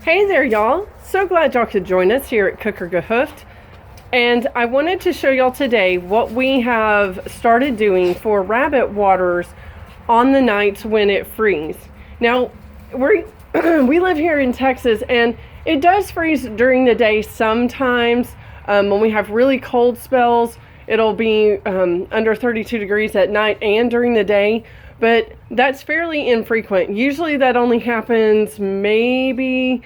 Hey there, y'all. So glad y'all could join us here at Kooker. And I wanted to show y'all today what we have started doing for rabbit waters on the nights when it freezes. Now, we live here in Texas, and it does freeze during the day sometimes. When we have really cold spells, it'll be under 32 degrees at night and during the day. But that's fairly infrequent. Usually that only happens maybe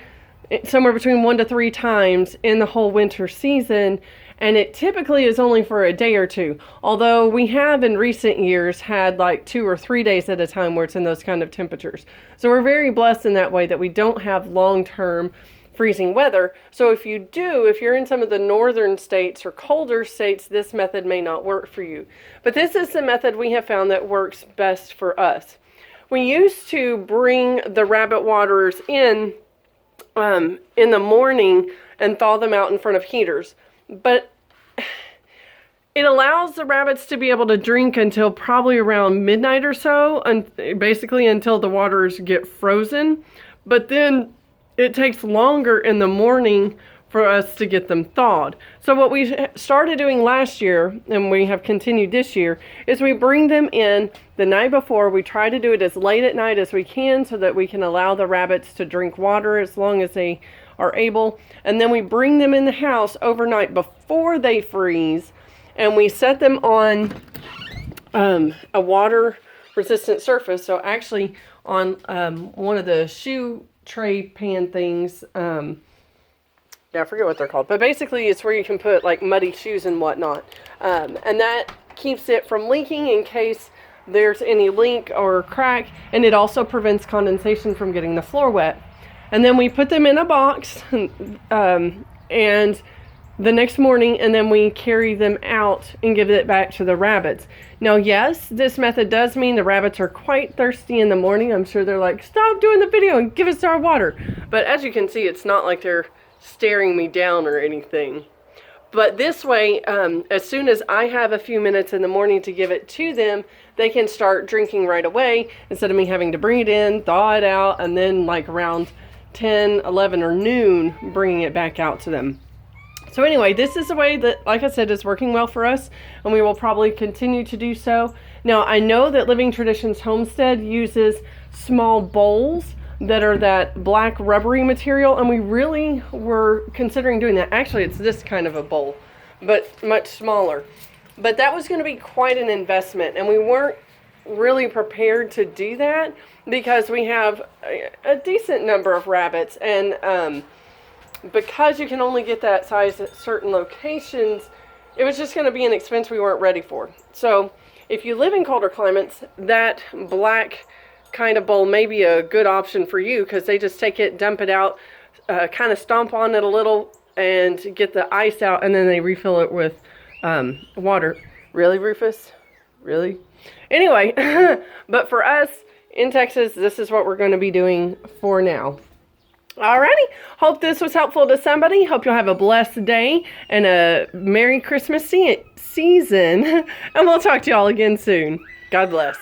somewhere between 1 to 3 times in the whole winter season. And it typically is only for a day or two. Although we have in recent years had like 2 or 3 days at a time where it's in those kind of temperatures. So we're very blessed in that way that we don't have long-term freezing weather. So if you're in some of the northern states or colder states, this method may not work for you. But this is the method we have found that works best for us. We used to bring the rabbit waters in the morning and thaw them out in front of heaters. But it allows the rabbits to be able to drink until probably around midnight or so, and basically until the waters get frozen. But then it takes longer in the morning for us to get them thawed. So what we started doing last year, and we have continued this year, is we bring them in the night before. We try to do it as late at night as we can so that we can allow the rabbits to drink water as long as they are able. And then we bring them in the house overnight before they freeze, and we set them on a water resistant surface. So actually on one of the shoe tray pan things, I forget what they're called, but basically it's where you can put like muddy shoes and whatnot, and that keeps it from leaking in case there's any leak or crack, and it also prevents condensation from getting the floor wet. And then we put them in a box and the next morning, and then we carry them out and give it back to the rabbits. Now, yes, this method does mean the rabbits are quite thirsty in the morning. I'm sure they're like, stop doing the video and give us our water. But as you can see, it's not like they're staring me down or anything. But this way, as soon as I have a few minutes in the morning to give it to them, they can start drinking right away instead of me having to bring it in, thaw it out, and then like around 10, 11, or noon, bringing it back out to them. So anyway, this is a way that, like I said, is working well for us, and we will probably continue to do so. Now, I know that Living Traditions Homestead uses small bowls that are that black rubbery material, and we really were considering doing that. Actually, it's this kind of a bowl, but much smaller. But that was going to be quite an investment, and we weren't really prepared to do that because we have a decent number of rabbits, and because you can only get that size at certain locations, it was just going to be an expense we weren't ready for. So if you live in colder climates, that black kind of bowl may be a good option for you, because they just take it, dump it out, kind of stomp on it a little, and get the ice out, and then they refill it with water. Really, Rufus? Really? Anyway, but for us in Texas, this is what we're going to be doing for now. Alrighty, hope this was helpful to somebody. Hope you'll have a blessed day and a Merry Christmas season. And we'll talk to y'all again soon. God bless.